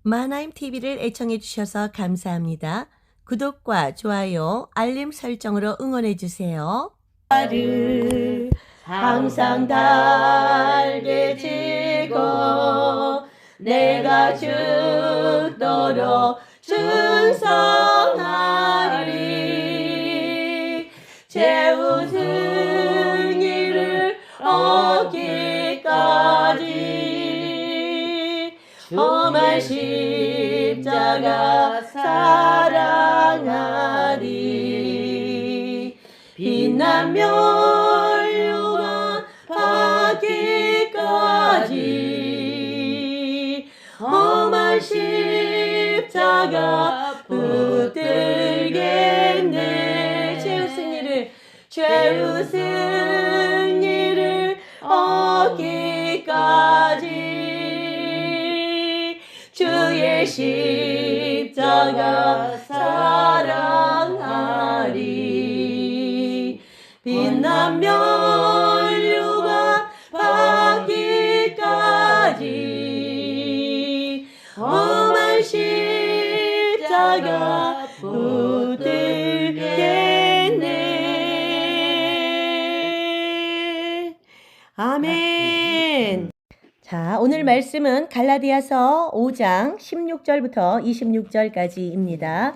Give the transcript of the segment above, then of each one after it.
마나임 TV를 애청해 주셔서 감사합니다. 구독과 좋아요, 알림 설정으로 응원해 주세요. 나를 항상 달게 지고 내가 죽도록 충성하리. 최후 승리를 얻기까지 험한 십자가 사랑하리. 빛난 멸류관 받기까지 험한 십자가 붙들겠네. 최후 승리를 얻기까지 주의 십자가 사랑하리. 빛난 멸류관 받기까지 험한 십자가 붙들겠네. 아멘. 자, 오늘 말씀은 갈라디아서 5장 16절부터 26절까지입니다.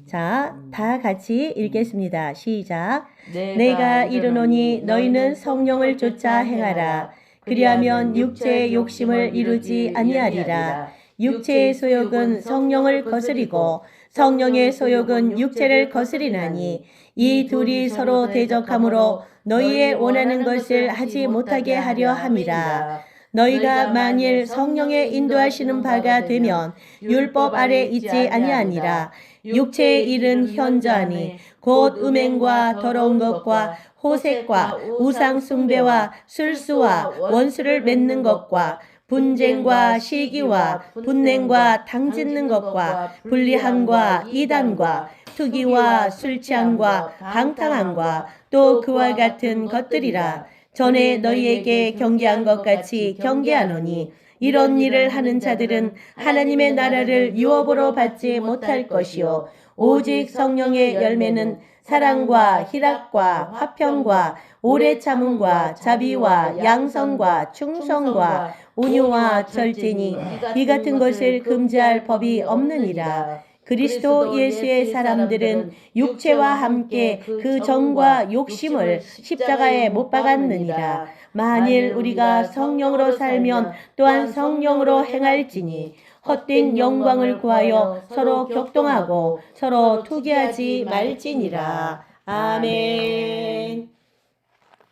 자, 다 같이 읽겠습니다. 시작. 내가 이르노니 너희는 성령을 쫓아 행하라. 그리하면 육체의 욕심을 이루지 아니하리라. 육체의 소욕은 성령을 거스리고 성령의 소욕은 육체를 거스리나니 이 둘이 서로 대적하므로 너희의 원하는 것을 하지 못하게 하려 함이라. 너희가 만일 성령의 인도하시는 바가 되면 율법 아래 있지 아니하니라. 육체의 일은 현저하니 곧 음행과 더러운 것과 호색과 우상 숭배와 술수와 원수를 맺는 것과 분쟁과 시기와 분냉과 당짓는 것과 불리함과 이단과 투기와 술취함과 방탕함과 또 그와 같은 것들이라. 전에 너희에게 경계한 것 같이 경계하노니 이런 일을 하는 자들은 하나님의 나라를 유업으로 받지 못할 것이요 오직 성령의 열매는 사랑과 희락과 화평과 오래 참음과 자비와 양선과 충성과 온유와 절제니 이 같은 것을 금지할 법이 없느니라. 그리스도 예수의 사람들은 육체와 함께 그 정과 욕심을 십자가에 못 박았느니라. 만일 우리가 성령으로 살면 또한 성령으로 행할지니 헛된 영광을 구하여 서로 격동하고 서로 투기하지 말지니라. 아멘.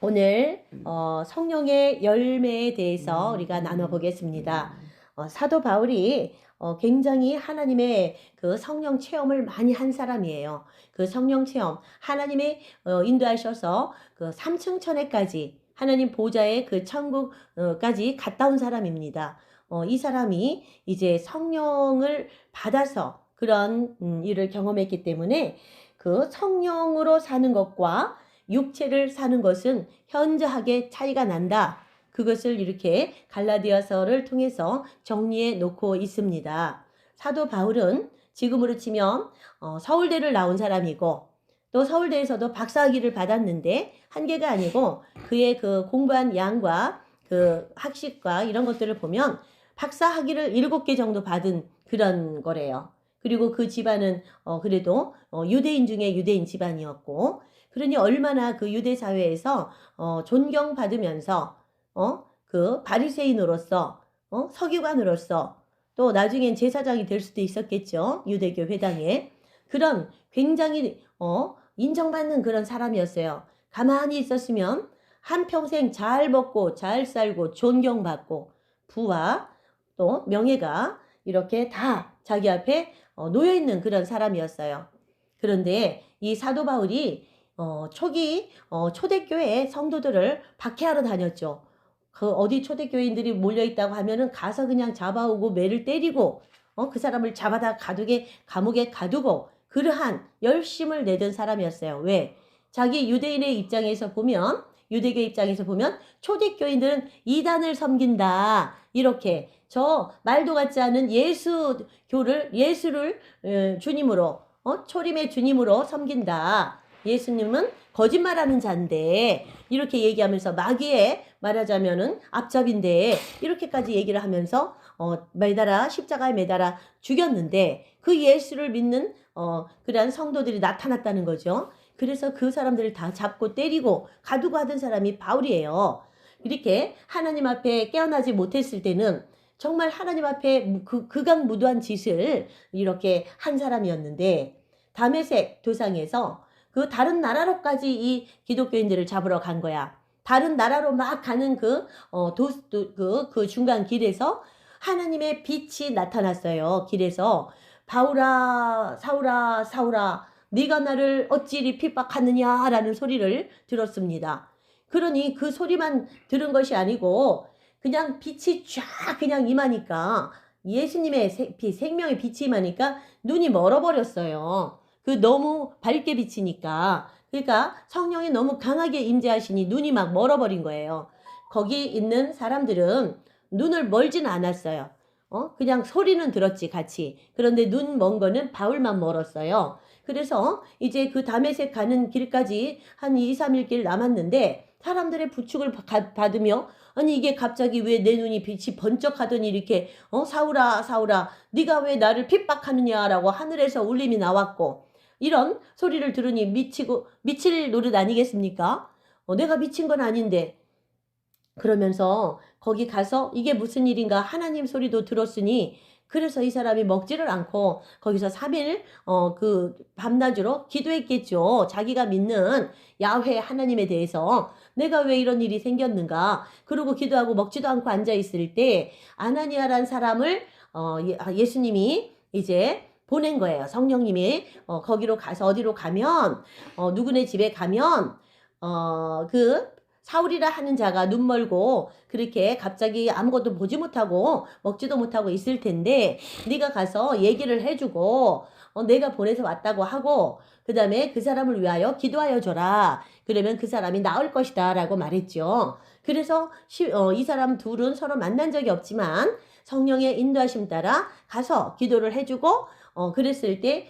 오늘 성령의 열매에 대해서 우리가 나눠보겠습니다. 사도 바울이 굉장히 하나님의 그 성령 체험을 많이 한 사람이에요. 그 성령 체험, 하나님의 인도하셔서 그 3층 천에까지 하나님 보좌의 그 천국까지 갔다 온 사람입니다. 이 사람이 이제 성령을 받아서 그런 일을 경험했기 때문에 그 성령으로 사는 것과 육체를 사는 것은 현저하게 차이가 난다. 그것을 이렇게 갈라디아서를 통해서 정리해 놓고 있습니다. 사도 바울은 지금으로 치면 서울대를 나온 사람이고 또 서울대에서도 박사학위를 받았는데 한 개가 아니고 그의 그 공부한 양과 그 학식과 이런 것들을 보면 박사학위를 7개 정도 받은 그런 거래요. 그리고 그 집안은 그래도 유대인 중에 유대인 집안이었고 그러니 얼마나 그 유대 사회에서 존경받으면서 그 바리새인으로서 서기관으로서 또 나중엔 제사장이 될 수도 있었겠죠. 유대교 회당에. 그런 굉장히 인정받는 그런 사람이었어요. 가만히 있었으면 한평생 잘 먹고 잘 살고 존경받고 부와 또 명예가 이렇게 다 자기 앞에 놓여있는 그런 사람이었어요. 그런데 이 사도 바울이 초기 초대교회 성도들을 박해하러 다녔죠. 그 어디 초대교인들이 몰려있다고 하면은 가서 그냥 잡아오고 매를 때리고 그 사람을 잡아다 감옥에 가두고 그러한 열심을 내던 사람이었어요. 왜? 자기 유대인의 입장에서 보면 유대교 입장에서 보면 초대교인들은 이단을 섬긴다. 이렇게 저 말도 같지 않은 예수를 주님으로 초림의 주님으로 섬긴다. 예수님은 거짓말하는 자인데 이렇게 얘기하면서 마귀의 말하자면은 앞잡인데 이렇게까지 얘기를 하면서 매달아 십자가에 매달아 죽였는데 그 예수를 믿는 그러한 성도들이 나타났다는 거죠. 그래서 그 사람들을 다 잡고 때리고 가두고 하던 사람이 바울이에요. 이렇게 하나님 앞에 깨어나지 못했을 때는 정말 하나님 앞에 극악무도한 짓을 이렇게 한 사람이었는데 다메섹 도상에서 그 다른 나라로까지 이 기독교인들을 잡으러 간 거야. 다른 나라로 막 가는 그 중간 길에서 하나님의 빛이 나타났어요. 길에서 바울아 사울아 사울아 네가 나를 어찌 이리 핍박하느냐라는 소리를 들었습니다. 그러니 그 소리만 들은 것이 아니고 그냥 빛이 쫙 그냥 임하니까 예수님의 생명의 빛이 임하니까 눈이 멀어버렸어요. 그 너무 밝게 비치니까 그러니까 성령이 너무 강하게 임재하시니 눈이 막 멀어버린 거예요. 거기 있는 사람들은 눈을 멀지는 않았어요. 그냥 소리는 들었지 같이. 그런데 눈 먼 거는 바울만 멀었어요. 그래서 이제 그 다메섹 가는 길까지 한 2, 3일 길 남았는데 사람들의 부축을 받으며 아니 이게 갑자기 왜 내 눈이 빛이 번쩍하더니 이렇게 사울아 사울아 네가 왜 나를 핍박하느냐라고 하늘에서 울림이 나왔고 이런 소리를 들으니 미칠 노릇 아니겠습니까? 내가 미친 건 아닌데 그러면서 거기 가서 이게 무슨 일인가 하나님 소리도 들었으니 그래서 이 사람이 먹지를 않고 거기서 3일 그 밤낮으로 기도했겠죠. 자기가 믿는 야훼 하나님에 대해서 내가 왜 이런 일이 생겼는가. 그러고 기도하고 먹지도 않고 앉아 있을 때 아나니아란 사람을 예수님이 이제 보낸 거예요. 성령님이 거기로 가서 어디로 가면 누구네 집에 가면 그 사울이라 하는 자가 눈 멀고 그렇게 갑자기 아무것도 보지 못하고 먹지도 못하고 있을 텐데 네가 가서 얘기를 해주고 내가 보내서 왔다고 하고 그 다음에 그 사람을 위하여 기도하여 줘라. 그러면 그 사람이 나을 것이다 라고 말했죠. 그래서 이 사람 둘은 서로 만난 적이 없지만 성령의 인도하심 따라 가서 기도를 해주고 그랬을 때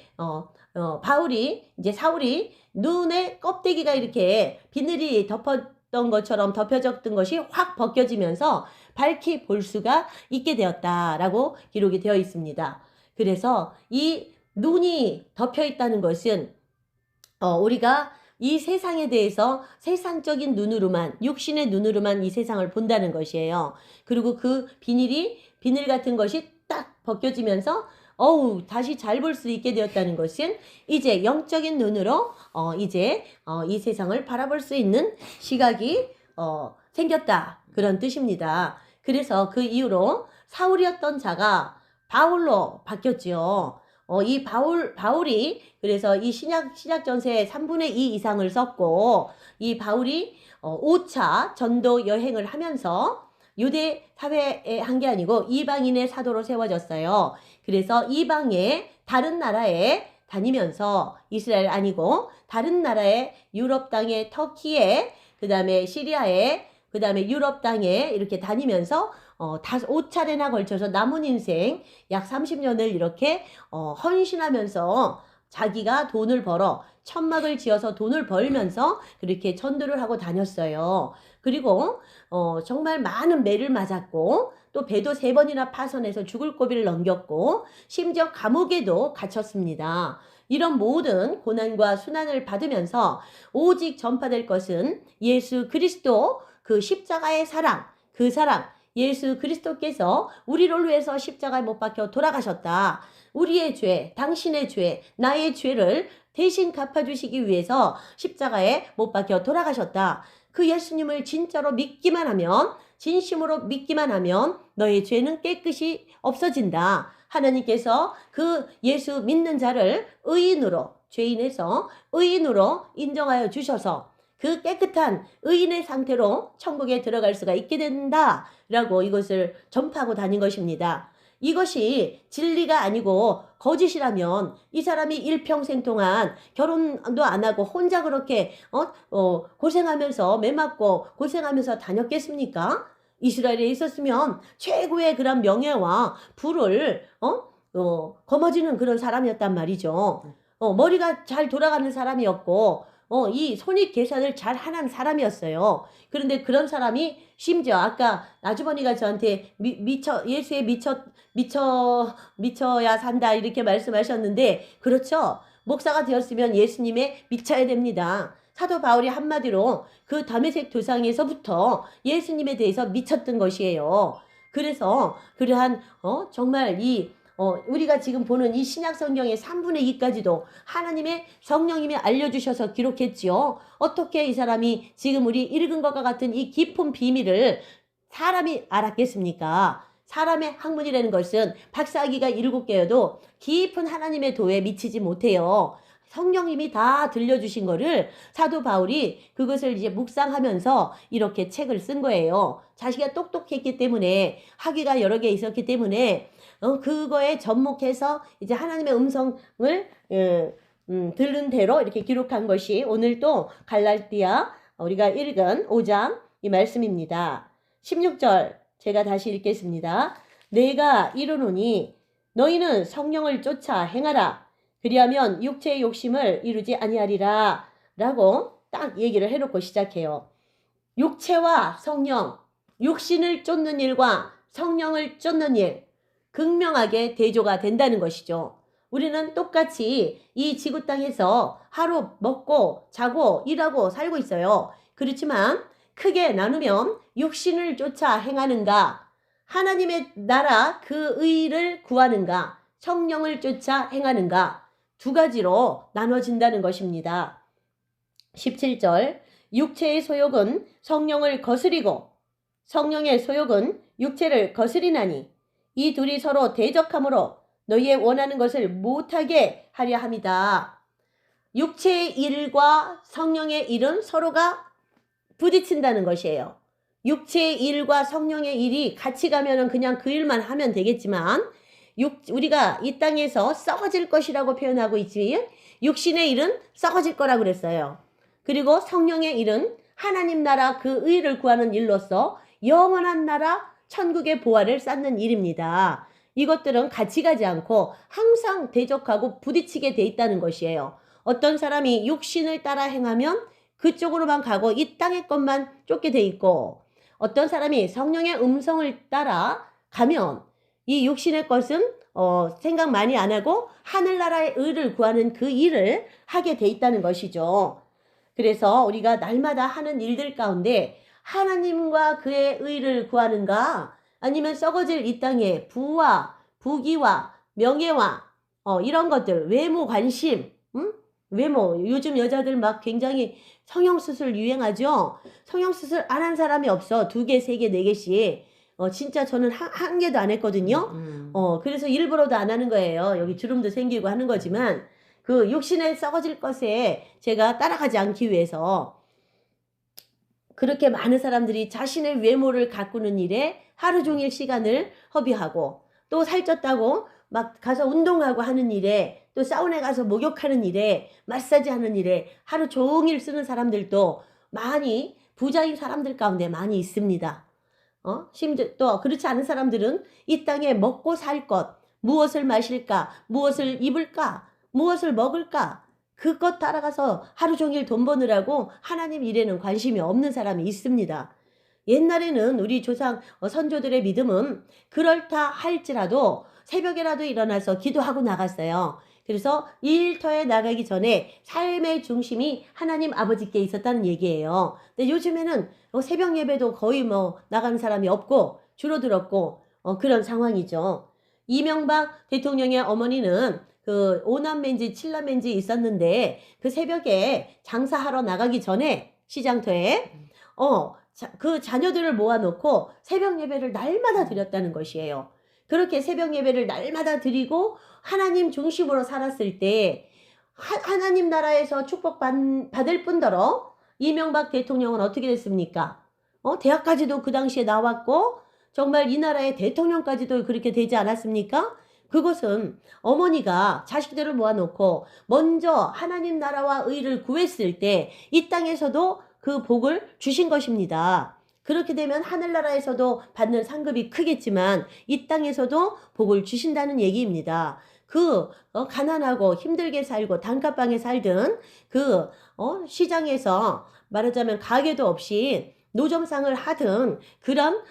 사울이 눈에 껍데기가 이렇게 비늘이 덮었던 것처럼 덮여졌던 것이 확 벗겨지면서 밝히 볼 수가 있게 되었다라고 기록이 되어 있습니다. 그래서 이 눈이 덮여 있다는 것은 우리가 이 세상에 대해서 세상적인 눈으로만 육신의 눈으로만 이 세상을 본다는 것이에요. 그리고 그 비늘 같은 것이 딱 벗겨지면서 다시 잘 볼 수 있게 되었다는 것은 이제 영적인 눈으로 이제 이 세상을 바라볼 수 있는 시각이 생겼다. 그런 뜻입니다. 그래서 그 이후로 사울이었던 자가 바울로 바뀌었지요. 이 바울이 그래서 이 신약 전서의 3분의 2 이상을 썼고 이 바울이 5차 전도 여행을 하면서 유대 사회에 한 게 아니고 이방인의 사도로 세워졌어요. 그래서 이방의 다른 나라에 다니면서 이스라엘 아니고 다른 나라에 유럽 땅에 터키에 그 다음에 시리아에 그 다음에 유럽 땅에 이렇게 다니면서 5차례나 걸쳐서 남은 인생 약 30년을 이렇게 헌신하면서 자기가 돈을 벌어 천막을 지어서 돈을 벌면서 그렇게 전도를 하고 다녔어요. 그리고 정말 많은 매를 맞았고 또 배도 3번이나 파손해서 죽을 고비를 넘겼고 심지어 감옥에도 gat혔습니다. 이런 모든 고난과 순환을 받으면서 오직 전파될 것은 예수 그리스도 그 십자가의 사랑, 그 사랑 예수 그리스도께서 우리를 위해서 십자가에 못 박혀 돌아가셨다. 우리의 죄, 당신의 죄, 나의 죄를 대신 갚아주시기 위해서 십자가에 못 박혀 돌아가셨다. 그 예수님을 진짜로 믿기만 하면 진심으로 믿기만 하면 너의 죄는 깨끗이 없어진다. 하나님께서 그 예수 믿는 자를 의인으로 죄인에서 의인으로 인정하여 주셔서 그 깨끗한 의인의 상태로 천국에 들어갈 수가 있게 된다 라고 이것을 전파하고 다닌 것입니다. 이것이 진리가 아니고 거짓이라면 이 사람이 일평생 동안 결혼도 안 하고 혼자 그렇게 고생하면서 매 맞고 고생하면서 다녔겠습니까? 이스라엘에 있었으면 최고의 그런 명예와 부를 거머쥐는 그런 사람이었단 말이죠. 머리가 잘 돌아가는 사람이었고 이 손익 계산을 잘 하는 사람이었어요. 그런데 그런 사람이 심지어 아까 아주머니가 저한테 예수에 미쳐야 산다 이렇게 말씀하셨는데 그렇죠. 목사가 되었으면 예수님에 미쳐야 됩니다. 사도 바울이 한마디로 그 다메섹 도상에서부터 예수님에 대해서 미쳤던 것이에요. 그래서 그러한 정말 우리가 지금 보는 이 신약 성경의 3분의 2까지도 하나님의 성령님이 알려주셔서 기록했지요. 어떻게 이 사람이 지금 우리 읽은 것과 같은 이 깊은 비밀을 사람이 알았겠습니까? 사람의 학문이라는 것은 박사학위가 7개여도 깊은 하나님의 도에 미치지 못해요. 성령님이 다 들려주신 거를 사도 바울이 그것을 이제 묵상하면서 이렇게 책을 쓴 거예요. 자기가 똑똑했기 때문에 학위가 여러 개 있었기 때문에 그거에 접목해서 이제 하나님의 음성을 들은 대로 이렇게 기록한 것이 오늘 또 갈라디아 우리가 읽은 5장 이 말씀입니다. 16절 제가 다시 읽겠습니다. 내가 이르노니 너희는 성령을 쫓아 행하라. 그리하면 육체의 욕심을 이루지 아니하리라. 라고 딱 얘기를 해놓고 시작해요. 육체와 성령, 육신을 쫓는 일과 성령을 쫓는 일, 극명하게 대조가 된다는 것이죠. 우리는 똑같이 이 지구 땅에서 하루 먹고 자고 일하고 살고 있어요. 그렇지만 크게 나누면 육신을 쫓아 행하는가, 하나님의 나라 그 의를 구하는가, 성령을 쫓아 행하는가 두 가지로 나눠진다는 것입니다. 17절 육체의 소욕은 성령을 거스리고 성령의 소욕은 육체를 거스리나니 이 둘이 서로 대적하므로 너희의 원하는 것을 못하게 하려 함이다. 육체의 일과 성령의 일은 서로가 부딪힌다는 것이에요. 육체의 일과 성령의 일이 같이 가면은 그냥 그 일만 하면 되겠지만 우리가 이 땅에서 썩어질 것이라고 표현하고 있지 육신의 일은 썩어질 거라고 그랬어요. 그리고 성령의 일은 하나님 나라 그 의를 구하는 일로서 영원한 나라 천국의 보화를 쌓는 일입니다. 이것들은 같이 가지 않고 항상 대적하고 부딪히게 돼 있다는 것이에요. 어떤 사람이 육신을 따라 행하면 그쪽으로만 가고 이 땅의 것만 쫓게 돼 있고 어떤 사람이 성령의 음성을 따라 가면 이 육신의 것은 생각 많이 안 하고 하늘나라의 의를 구하는 그 일을 하게 돼 있다는 것이죠. 그래서 우리가 날마다 하는 일들 가운데 하나님과 그의 의를 구하는가 아니면 썩어질 이 땅의 부와 부귀와 명예와 이런 것들 외모 관심 외모 요즘 여자들 막 굉장히 성형수술 유행하죠. 성형수술 안 한 사람이 없어. 2개, 3개, 4개씩. 진짜 저는 한 개도 안 했거든요. 그래서 일부러도 안 하는 거예요. 여기 주름도 생기고 하는 거지만 그 육신에 썩어질 것에 제가 따라가지 않기 위해서 그렇게 많은 사람들이 자신의 외모를 가꾸는 일에 하루 종일 시간을 허비하고 또 살쪘다고 막 가서 운동하고 하는 일에 또 사우나에 가서 목욕하는 일에 마사지 하는 일에 하루 종일 쓰는 사람들도 많이 부자인 사람들 가운데 많이 있습니다. 심지어 또 그렇지 않은 사람들은 이 땅에 먹고 살 것, 무엇을 마실까, 무엇을 입을까, 무엇을 먹을까 그것 따라가서 하루 종일 돈 버느라고 하나님 일에는 관심이 없는 사람이 있습니다. 옛날에는 우리 조상 선조들의 믿음은 그렇다 할지라도 새벽에라도 일어나서 기도하고 나갔어요. 그래서 일터에 나가기 전에 삶의 중심이 하나님 아버지께 있었다는 얘기예요. 근데 요즘에는 새벽 예배도 거의 나가는 사람이 없고 줄어들었고 그런 상황이죠. 이명박 대통령의 어머니는 그 5남매인지 7남매인지 있었는데 그 새벽에 장사하러 나가기 전에 시장터에 그 자녀들을 모아놓고 새벽 예배를 날마다 드렸다는 것이에요. 그렇게 새벽 예배를 날마다 드리고 하나님 중심으로 살았을 때 하나님 나라에서 축복받을 뿐더러 이명박 대통령은 어떻게 됐습니까? 대학까지도 그 당시에 나왔고 정말 이 나라의 대통령까지도 그렇게 되지 않았습니까? 그것은 어머니가 자식들을 모아놓고 먼저 하나님 나라와 의를 구했을 때 이 땅에서도 그 복을 주신 것입니다. 그렇게 되면 하늘나라에서도 받는 상급이 크겠지만 이 땅에서도 복을 주신다는 얘기입니다. 가난하고 힘들게 살고 단칸방에 살던 시장에서 말하자면 가게도 없이 노점상을 하던 그런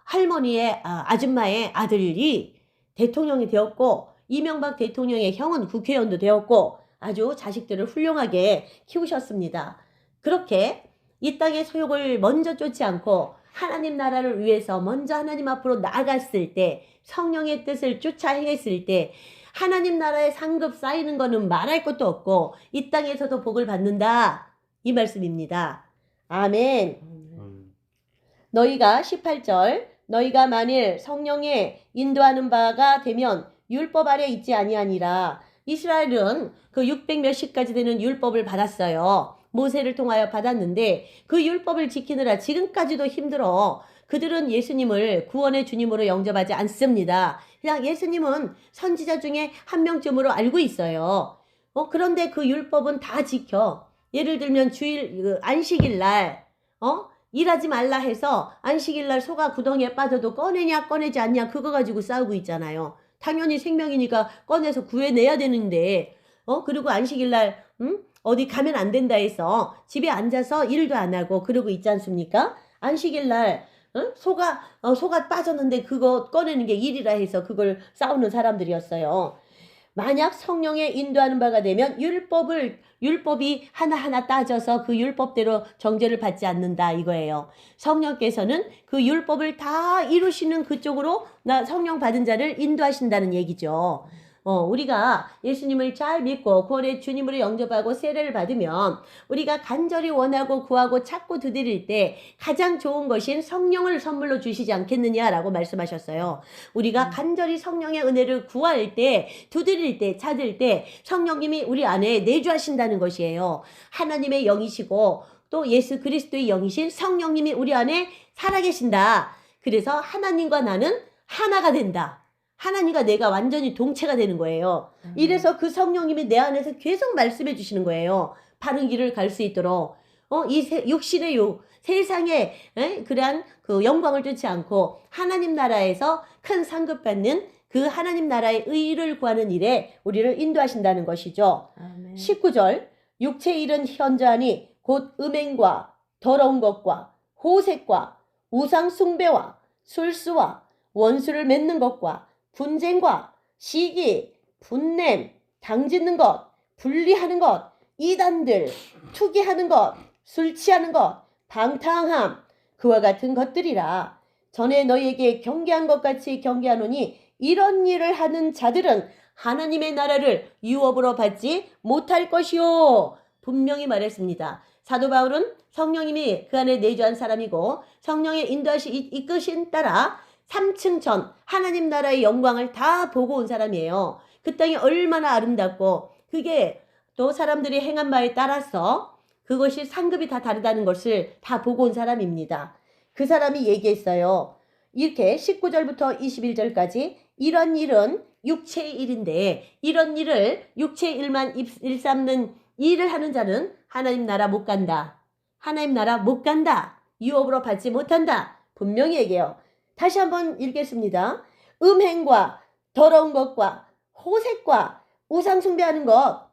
할머니의 아줌마의 아들이 대통령이 되었고, 이명박 대통령의 형은 국회의원도 되었고, 아주 자식들을 훌륭하게 키우셨습니다. 그렇게 이 땅의 소욕을 먼저 쫓지 않고 하나님 나라를 위해서 먼저 하나님 앞으로 나아갔을 때, 성령의 뜻을 쫓아 행했을 때 하나님 나라의 상급 쌓이는 거는 말할 것도 없고 이 땅에서도 복을 받는다, 이 말씀입니다. 아멘. 너희가 18절, 너희가 만일 성령의 인도하는 바가 되면 율법 아래 있지 아니하니라. 이스라엘은 그 600 몇십까지 되는 율법을 받았어요. 모세를 통하여 받았는데 그 율법을 지키느라 지금까지도 힘들어. 그들은 예수님을 구원의 주님으로 영접하지 않습니다. 그냥 예수님은 선지자 중에 한 명쯤으로 알고 있어요. 그런데 그 율법은 다 지켜. 예를 들면 안식일 날 일하지 말라 해서 안식일 날 소가 구덩이에 빠져도 꺼내냐 꺼내지 않냐 그거 가지고 싸우고 있잖아요. 당연히 생명이니까 꺼내서 구해내야 되는데 그리고 안식일 날 어디 가면 안 된다 해서 집에 앉아서 일도 안 하고 그러고 있지 않습니까? 안식일 날 소가 빠졌는데 그거 꺼내는 게 일이라 해서 그걸 싸우는 사람들이었어요. 만약 성령의 인도하는 바가 되면 율법이 하나하나 따져서 그 율법대로 정죄를 받지 않는다, 이거예요. 성령께서는 그 율법을 다 이루시는 그쪽으로 성령 받은 자를 인도하신다는 얘기죠. 우리가 예수님을 잘 믿고 구원의 주님으로 영접하고 세례를 받으면 우리가 간절히 원하고 구하고 찾고 두드릴 때 가장 좋은 것인 성령을 선물로 주시지 않겠느냐라고 말씀하셨어요. 우리가 간절히 성령의 은혜를 구할 때, 두드릴 때, 찾을 때 성령님이 우리 안에 내주하신다는 것이에요. 하나님의 영이시고 또 예수 그리스도의 영이신 성령님이 우리 안에 살아계신다. 그래서 하나님과 나는 하나가 된다. 하나님과 내가 완전히 동체가 되는 거예요. 이래서 그 성령님이 내 안에서 계속 말씀해 주시는 거예요. 바른 길을 갈 수 있도록. 육신의 세상에 그러한 그 영광을 쫓지 않고 하나님 나라에서 큰 상급 받는 그 하나님 나라의 의를 구하는 일에 우리를 인도하신다는 것이죠. 아멘. 19절, 육체의 일은 현저하니 곧 음행과 더러운 것과 호색과 우상 숭배와 술수와 원수를 맺는 것과 분쟁과 시기, 분냄, 당짓는 것, 분리하는 것, 이단들, 투기하는 것, 술 취하는 것, 방탕함, 그와 같은 것들이라. 전에 너희에게 경계한 것 같이 경계하노니 이런 일을 하는 자들은 하나님의 나라를 유업으로 받지 못할 것이요. 분명히 말했습니다. 사도 바울은 성령님이 그 안에 내주한 사람이고 성령의 이끄신 따라 3층 전 하나님 나라의 영광을 다 보고 온 사람이에요. 그 땅이 얼마나 아름답고 그게 또 사람들이 행한 바에 따라서 그것이 상급이 다 다르다는 것을 다 보고 온 사람입니다. 그 사람이 얘기했어요. 이렇게 19절부터 21절까지 이런 일은 육체의 일인데 이런 일을 육체의 일만 일삼는 일을 하는 자는 하나님 나라 못 간다. 하나님 나라 못 간다. 유업으로 받지 못한다. 분명히 얘기해요. 다시 한번 읽겠습니다. 음행과 더러운 것과 호색과 우상 숭배하는 것,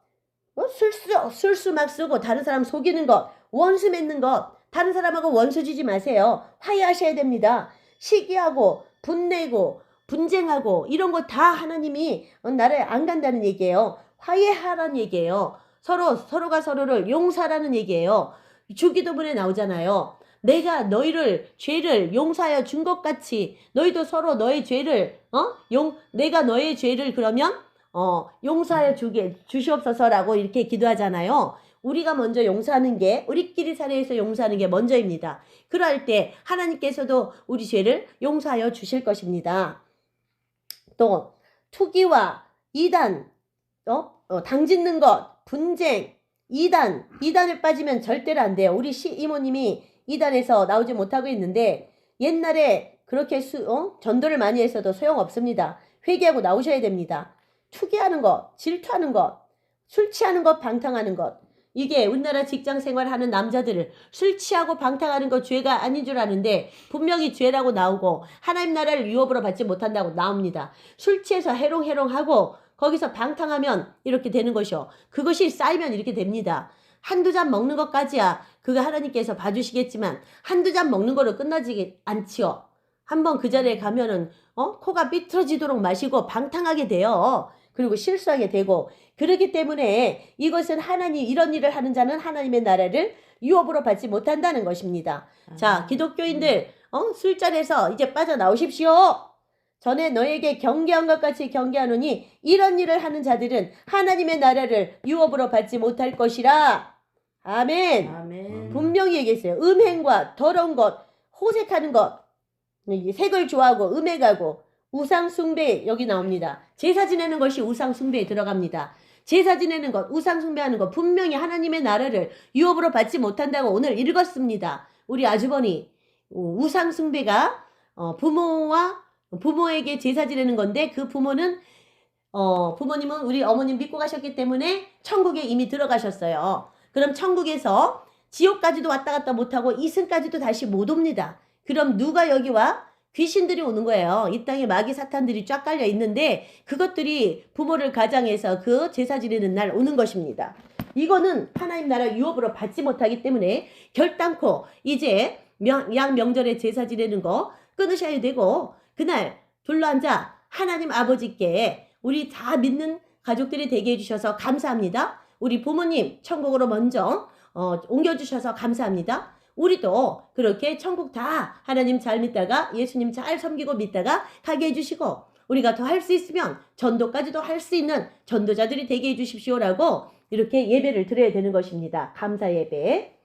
술수 막 쓰고 다른 사람 속이는 것, 원수 맺는 것, 다른 사람하고 원수 지지 마세요. 화해하셔야 됩니다. 시기하고 분내고 분쟁하고 이런 거 다 하나님이 나라에 안 간다는 얘기예요. 화해하라는 얘기예요. 서로가 서로를 용서하라는 얘기예요. 주기도문에 나오잖아요. 내가 너희를 죄를 용서하여 준 것 같이 너희도 서로 너의 죄를 내가 너의 죄를 그러면 용서하여 주시옵소서라고 이렇게 기도하잖아요. 우리가 먼저 용서하는 게 우리끼리 사례에서 용서하는 게 먼저입니다. 그럴 때 하나님께서도 우리 죄를 용서하여 주실 것입니다. 또 투기와 이단, 당짓는 것, 분쟁, 이단에 빠지면 절대로 안 돼요. 우리 이모님이 이단에서 나오지 못하고 있는데 옛날에 그렇게 전도를 많이 해서도 소용없습니다. 회개하고 나오셔야 됩니다. 투기하는 것, 질투하는 것, 술 취하는 것, 방탕하는 것. 이게 우리나라 직장 생활하는 남자들을 술 취하고 방탕하는 거 죄가 아닌 줄 아는데 분명히 죄라고 나오고 하나님 나라를 유업으로 받지 못한다고 나옵니다. 술 취해서 해롱해롱하고 거기서 방탕하면 이렇게 되는 것이요. 그것이 쌓이면 이렇게 됩니다. 한두 잔 먹는 것까지야 그거 하나님께서 봐주시겠지만 한두 잔 먹는 거로 끝나지 않지요. 한번 그 자리에 가면은 코가 삐뚤어지도록 마시고 방탕하게 돼요. 그리고 실수하게 되고 그렇기 때문에 이것은 하나님 이런 일을 하는 자는 하나님의 나라를 유업으로 받지 못한다는 것입니다. 자, 기독교인들 술잔에서 이제 빠져나오십시오. 전에 너에게 경계한 것 같이 경계하노니 이런 일을 하는 자들은 하나님의 나라를 유업으로 받지 못할 것이라. 아멘. 아멘. 분명히 얘기했어요. 음행과 더러운 것, 호색하는 것, 색을 좋아하고 음행하고 우상 숭배 여기 나옵니다. 제사 지내는 것이 우상 숭배에 들어갑니다. 제사 지내는 것, 우상 숭배하는 것 분명히 하나님의 나라를 유업으로 받지 못한다고 오늘 읽었습니다. 우리 아주버니 우상 숭배가 부모에게 제사 지내는 건데 그 부모는 부모님은 우리 어머님 믿고 가셨기 때문에 천국에 이미 들어가셨어요. 그럼 천국에서 지옥까지도 왔다 갔다 못하고 이승까지도 다시 못 옵니다. 그럼 누가 여기 와? 귀신들이 오는 거예요. 이 땅에 마귀 사탄들이 쫙 깔려 있는데 그것들이 부모를 가장해서 그 제사 지내는 날 오는 것입니다. 이거는 하나님 나라 유업으로 받지 못하기 때문에 결단코 이제 양 명절에 제사 지내는 거 끊으셔야 되고 그날 둘러앉아 하나님 아버지께 우리 다 믿는 가족들이 되게 해주셔서 감사합니다. 우리 부모님 천국으로 먼저 옮겨주셔서 감사합니다. 우리도 그렇게 천국 다 하나님 잘 믿다가 예수님 잘 섬기고 믿다가 가게 해주시고 우리가 더 할 수 있으면 전도까지도 할 수 있는 전도자들이 되게 해주십시오라고 이렇게 예배를 드려야 되는 것입니다. 감사 예배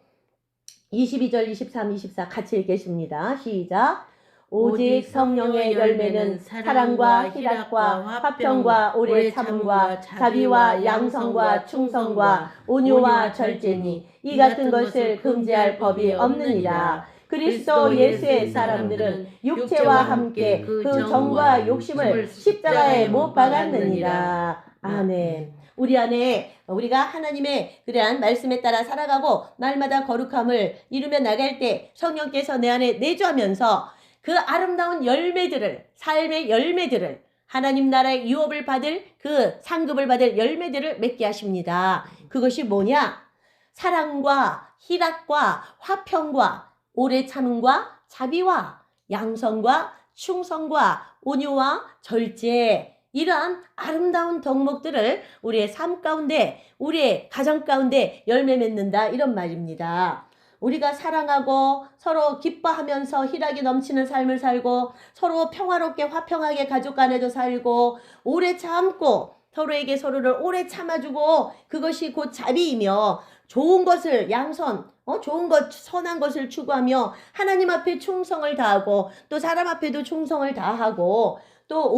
22절 23, 24 같이 읽겠습니다. 시작. 오직 성령의 열매는 사랑과 희락과 화평과 오래 참음과 자비와 양성과 충성과 온유와 절제니 이 같은 것을 금지할 법이 없느니라. 그리스도 예수의 사람들은 육체와 함께 그 정과 욕심을 십자가에 못 박았느니라. 아멘. 우리 안에 우리가 하나님의 그러한 말씀에 따라 살아가고 날마다 거룩함을 이루며 나갈 때 성령께서 내 안에 내주하면서 그 아름다운 열매들을 삶의 열매들을 하나님 나라의 유업을 받을 그 상급을 받을 열매들을 맺게 하십니다. 그것이 뭐냐? 사랑과 희락과 화평과 오래 참음과 자비와 양성과 충성과 온유와 절제 이러한 아름다운 덕목들을 우리의 삶 가운데 우리의 가정 가운데 열매 맺는다 이런 말입니다. 우리가 사랑하고 서로 기뻐하면서 희락이 넘치는 삶을 살고 서로 평화롭게 화평하게 가족 간에도 살고 오래 참고 서로에게 서로를 오래 참아주고 그것이 곧 자비이며 좋은 것을 양선 좋은 것 선한 것을 추구하며 하나님 앞에 충성을 다하고 또 사람 앞에도 충성을 다하고 또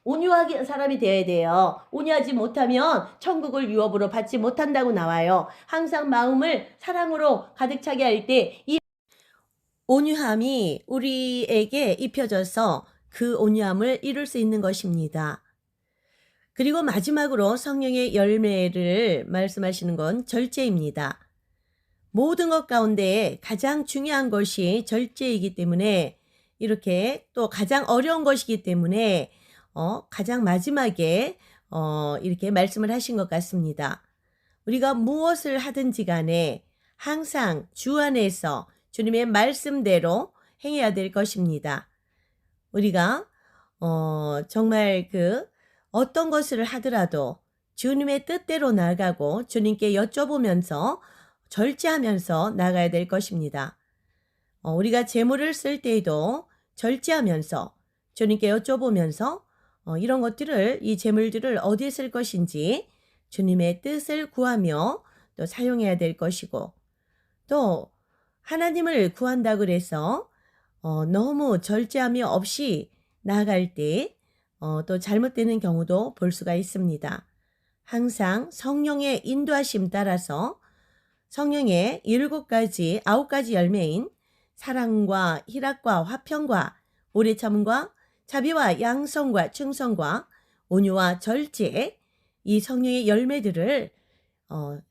온유하게 사람이 되어야 돼요. 온유하지 못하면 천국을 유업으로 받지 못한다고 나와요. 항상 마음을 사랑으로 가득 차게 할 때 이 온유함이 우리에게 입혀져서 그 온유함을 이룰 수 있는 것입니다. 그리고 마지막으로 성령의 열매를 말씀하시는 건 절제입니다. 모든 것 가운데 가장 중요한 것이 절제이기 때문에 이렇게 또 가장 어려운 것이기 때문에 가장 마지막에 이렇게 말씀을 하신 것 같습니다. 우리가 무엇을 하든지 간에 항상 주 안에서 주님의 말씀대로 행해야 될 것입니다. 우리가 정말 어떤 것을 하더라도 주님의 뜻대로 나가고 주님께 여쭤보면서 절제하면서 나가야 될 것입니다. 우리가 재물을 쓸 때에도 절제하면서 주님께 여쭤보면서 이런 것들을 이 재물들을 어디에 쓸 것인지 주님의 뜻을 구하며 또 사용해야 될 것이고 또 하나님을 구한다고 그래서 너무 절제함이 없이 나아갈 때 또 잘못되는 경우도 볼 수가 있습니다. 항상 성령의 인도하심 따라서 성령의 9가지 열매인 사랑과 희락과 화평과 오래 참음과 자비와 양성과 충성과 온유와 절제, 이 성령의 열매들을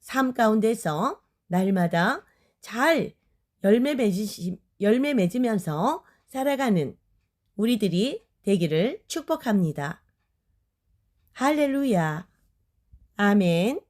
삶 가운데서 날마다 잘 열매 맺으면서 살아가는 우리들이 되기를 축복합니다. 할렐루야. 아멘.